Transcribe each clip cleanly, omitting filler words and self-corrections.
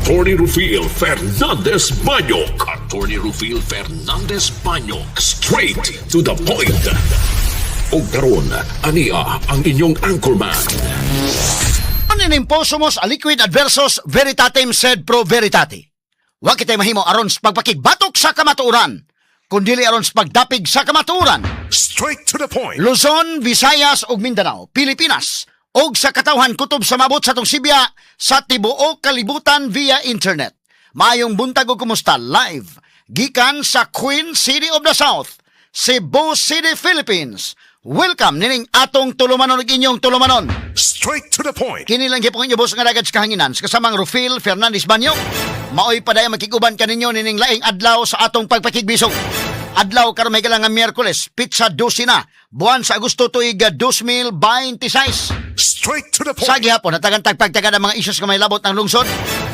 Attorney Rufil Fernandez Banyok. Attorney Rufil Fernandez Banyok. Straight to the point. O karon, ania ang inyong anchorman. Inimposumos aliquid adversus veritatem sed pro veritate. Wa kitay mahimo aron sa pagpakigbatok sa kamatuoran, kundili aron sa pagdapig sa kamatuoran. Straight to the point. Luzon, Visayas ug Mindanao, Pilipinas, og sa katawhan kutob sa mabot sa tong Sibya sa tibuok kalibutan via internet. Maayong buntag ug kumusta live gikan sa Queen City of the South, Cebu City, Philippines. Welcome nining atong tulumanon ug inyong tulumanon. Straight to the point. Kini lang gyapon inyo boss nga dagad sa kahanginan sa kasamang Rufil Fernandez Banyok. Maoy padayong makiguban kaninyo nining laing adlaw sa atong pagpakigbisog. Adlaw karon may nga Miyerkules, pizza 12 na, buwan sa Agosto tuig 2026. Straight to the point. Sa gihapon natagan tagpagtagad ang mga issues nga may labot ng lungsod,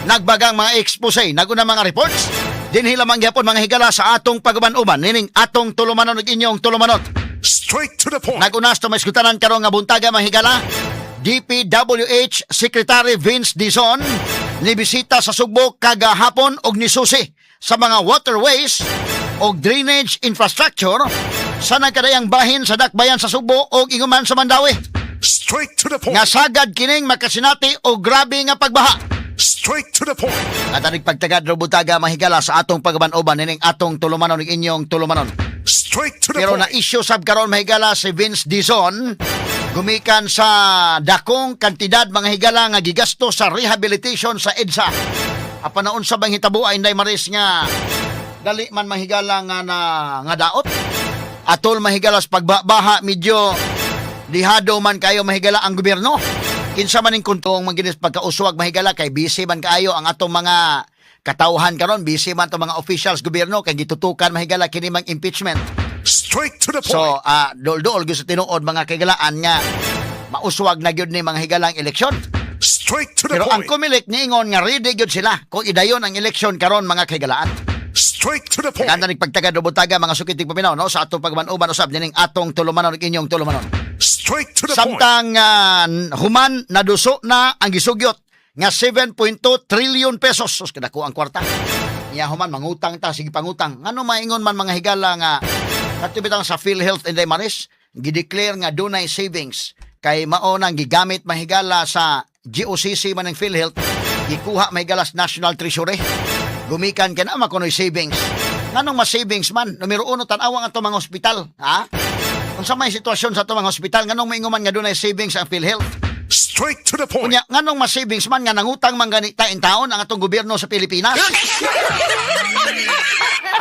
nagbagang mga expose, naguna mga reports, dinhi lamang gihapon mga higala sa atong pagaban-uban nining atong tulumanon ug inyong tulumanon. Straight to the point. Nagunas to may skutanan karon nga buntaga mga higala. DPWH Secretary Vince Dizon nibisita sa Sugbo kagahapon og nisusi sa mga waterways og drainage infrastructure sa nagkadayang bahin sa dakbayan sa Sugbo og inguman sa Mandawi. Straight to the point. Nga sagad kining makasinati og grabe nga pagbaha. Straight to the point. At anig pagtagad ro butaga mahigala sa atong pagaban-uban nining atong tulumanon ug inyong tulumanon. Straight to the Pero point. na issue sab karon mahigala si Vince Dizon gumikan sa dakong kantidad mga higala nga gigasto sa rehabilitation sa EDSA. Apanaon sa bang hitabo ay Inday Maris nga dali man mahigala nga daot. Atol mahigala sa pagbaha medyo dihado man kayo mahigala ang gobyerno. Kinsa man ning kuntong maginis pagkauswag mahigala kay busy man kaayo ang atong mga katawhan karon, busy man to mga officials gobyerno kay gitutukan mahigala kini mang impeachment. Straight to the point. So, dol-dol gusto tinuod mga kagalaan nga mauswag na gyud ni mga higalang eleksyon. Straight to the Pero ang point. kumilik niingon nga ready gyud sila kung idayon ang eleksyon karon mga kagalaan. Straight to the point. Kanda ning pagtagad ro butaga mga sukiting paminaw no sa atong pagmanuban usab nining atong tulumanon ug inyong tulumanon. Straight to the point. Samtang human naduso na ang gisugyot nga 7.2 trillion pesos. Sus kadako ang kwarta. Iya human mangutang ta sige pangutang. Ngano maingon man mga higala nga katubitang sa PhilHealth Inday Maris gideclare nga dunay savings kay mao nang gigamit mahigala sa GOCC man ng PhilHealth gikuha mahigala sa National Treasury. Gumikan ka na makunoy savings. Nganong mas savings man? Numero 1, tanawang ato mga hospital. Ha? Kung sa may sitwasyon sa ato mga hospital, nganong mainguman nga doon ay savings ang PhilHealth? Straight to the point. Kunya, nganong mas savings man nga nangutang man ganita in taon ang atong gobyerno sa Pilipinas?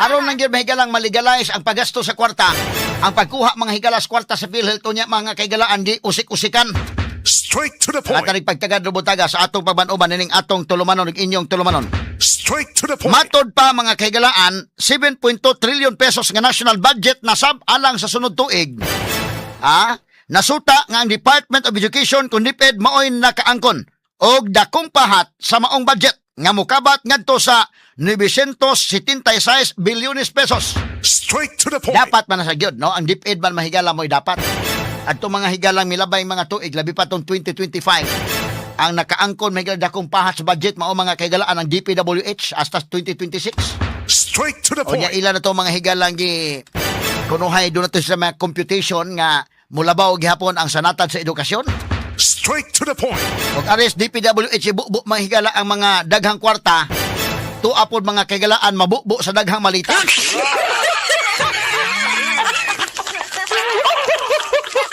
Aron lang gyud mahigalang malegalize ang paggasto sa kwarta, ang pagkuha mga higalas kwarta sa PhilHealth unya mga kaigalaan di usik-usikan. Straight to the At point. pagtagad ro butaga sa atong pabanuban nining atong tulumanon ug inyong tulumanon. Straight to the point. Matod pa mga kaigalaan, 7.2 trillion pesos nga national budget nasab alang sa sunod tuig. Nasuta nga ang Department of Education kung DepEd maoy nakaangkon og dakong pahat sa maong budget nga mukabat ngadto sa 976 bilyones pesos. Straight to the point. Dapat man na sa gyud no ang DepEd man mahigala mo'y dapat. Adto mga higalang milabay mga tuig labi pa tong 2025. Ang nakaangkon may dakong pahat sa budget mao mga kaigalaan ng DPWH hasta 2026. Straight to the O niya point. ilan na to mga higalang gi kunuhay doon na to sa mga computation nga mulabaw gihapon ang sanatad sa edukasyon. Straight to the point. Ug ares DPWH bubo mga higala ang mga daghang kwarta tuapod mga kaigalaan mabubo sa daghang malita.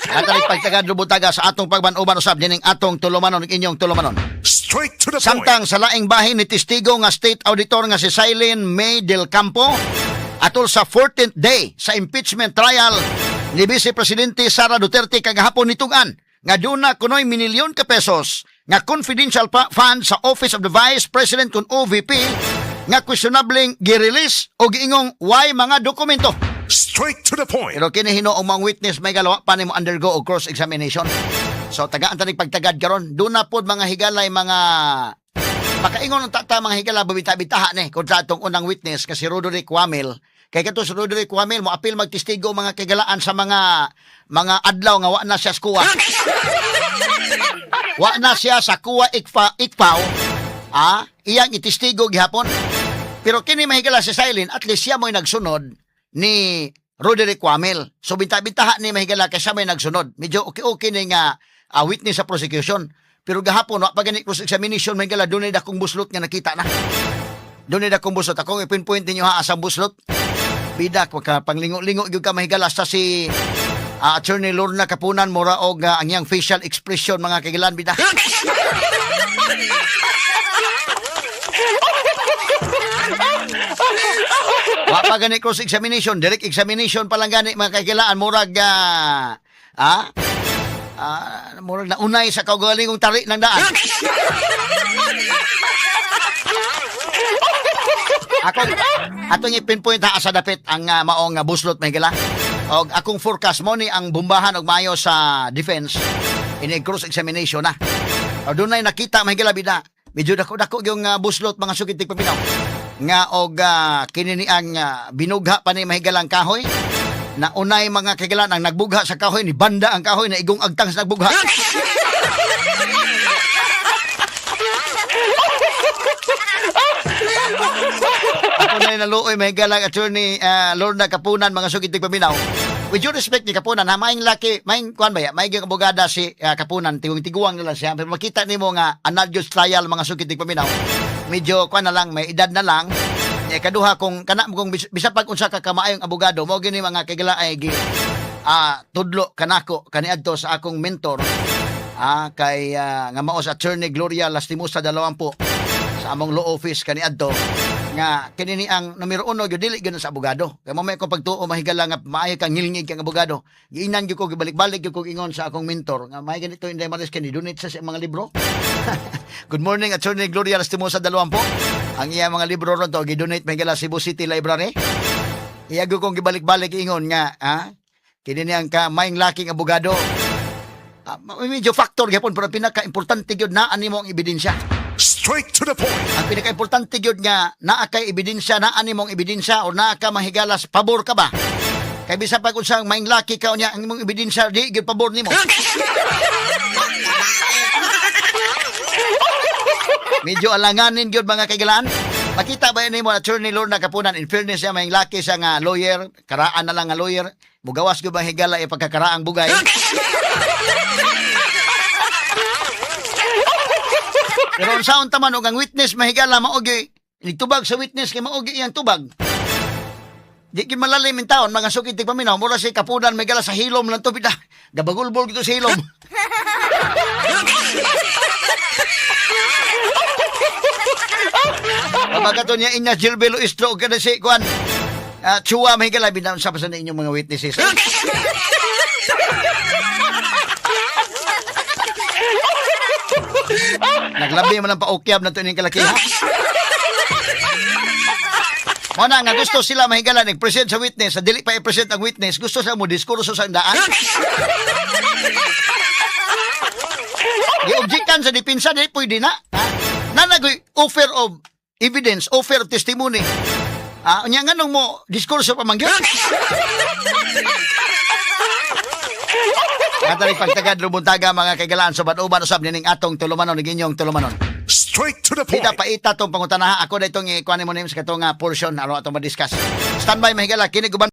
At ang pagtagad lubutaga sa atong pagbanuban usab dining atong tulumanon ug inyong tulumanon. Straight to the point. Samtang sa laing bahin ni testigo nga state auditor nga si Silene May del Campo atol sa 14th day sa impeachment trial ni Vice Presidente Sara Duterte kagahapon nitugan nga duna kunoy minilyon ka pesos nga confidential fund sa Office of the Vice President kun OVP nga questionabling gi-release o giingong why mga dokumento. Straight to the point. Pero kini hinoong mga witness may galawa pa nimo undergo og cross examination. So tagaan tanig pagtagad karon duna pod mga higalay mga makaingon ang tata mga higala babita-bitaha ni kung sa atong unang witness kasi Roderick Wamil. Kay kato si Roderick Wamil mo apil magtestigo mga kagalaan sa mga adlaw nga wa na siya sa kuwa. Wa na siya sa kuwa ikpaw iyang itistigo gihapon. Pero kini mahigala si Silene, at least siya mo'y nagsunod ni Roderick Wamel. So binta-bintaha ni mahigala kay siya may nagsunod. Medyo okay ni nga witness sa prosecution. Pero gahapon, wa pa gani cross-examination, mahigala doon ay dakong buslot nga nakita na. Doon ay dakong buslot. Akong ipinpoint ninyo asang buslot. Bidak, panglingo-lingo yung ka mahigala sa si Attorney Lorna Kapunan, mura og ang iyang facial expression, mga kailan, bidak. Wa pa gani cross-examination, direct examination pa lang gani, mga kakilaan, murag, murag na unay sa kaugalingong tari ng daan. Atong ipinpoint ha sa dapit ang maong buslot, mahigala. Og akong forecast mo ni ang bombahan og mayo sa defense in cross-examination na. O doon ay nakita, mahigala, bida. Medyo dako-dako yung buslot, mga sukitig paminaw. Nga og kinini ang binugha pa ni mahigalang kahoy. Na unay mga kagilan ang nagbugha sa kahoy, ni banda ang kahoy na igong agtang sa nagbugha. Ako na naluoy mahigalang Attorney Lorna Kapunan, mga sukitig paminaw. With due respect ni Kapunan, maing laki, maing kuan ba ya, maing abogada si Kapunan, tiguang na lang siya. Pero makita nimo nga anadjust trial, mga sukitig paminaw. Medyo kuan na lang, may edad na lang. Kaduha kung bisa pag unsa ka kamaayong abogado, mao gini mga kagila ay tudlo kanako kaniadto sa akong mentor kay nga mao sa Attorney Gloria Lastimosa 20 sa among law office kaniadto nga kini ang numero 1 gyud dili gyud sa abogado. Kay mamay ko pagtuo mahigala nga maayo kang ngilngig kang abogado. Giinan gyud ko gibalik-balik gyud ko ingon sa akong mentor nga may ganito inday maris kani donate sa mga libro. Good morning, Attorney Gloria Lastimosa 20. Ang iya mga libro ron to gidonate mahigala Cebu City Library. Iya gyud kong gibalik-balik ingon nga kini ang maing laking abogado. Medyo factor gyapon pero pinaka-importante gyud na ani mo ang ebidensya. Straight to the point. Ang pinaka-importante gyud nga naa kay ebidensya, naa nimong ebidensya o naa ka mahigalas pabor ka ba? Kay bisa pag unsang maing laki ka unya ang imong ebidensya di gyud pabor nimo. Medyo alanganin gyud mga kaigalaan. Makita ba nimo Attorney Lorna Kapunan, in fairness siya maing laki sa nga lawyer, karaan na lang nga lawyer, mugawas gyud ba higala pagkakaraang bugay. Pero unsaon taman og ang witness mahigala maogi nigtubag sa witness kay maogi iyang tubag. Di gyud malalim in taon, mga sukitig paminaw, mura si Kapunan mahigala sa hilom lang to bida. Gabagulbol gito sa hilom. Pagkato niya inya Gilbelo Istro kada si kuan. Chua mahigala binaon sa pasan inyong mga witnesses. Naglabi man ang paukyab na ito yung kalaki, ha? Muna nga, gusto sila mahigala nag-present sa witness, sa dili pa i-present ang witness, gusto sila mo diskurso sa daan. Gi-objectan sa dipinsa, di pwede na. Nanagoy, offer of evidence, offer of testimony. Unya nga nung mo, diskurso pa mangyot. Katarik pagtagad lubuntaga mga kaigalaan so uban usab nining atong tulumanon ning inyong tulumanon. Straight to the point. Kita paita tong pangutanaha ako na itong ikuan mo nim sa katong portion aron atong ma-discuss. Standby mahigala kini guban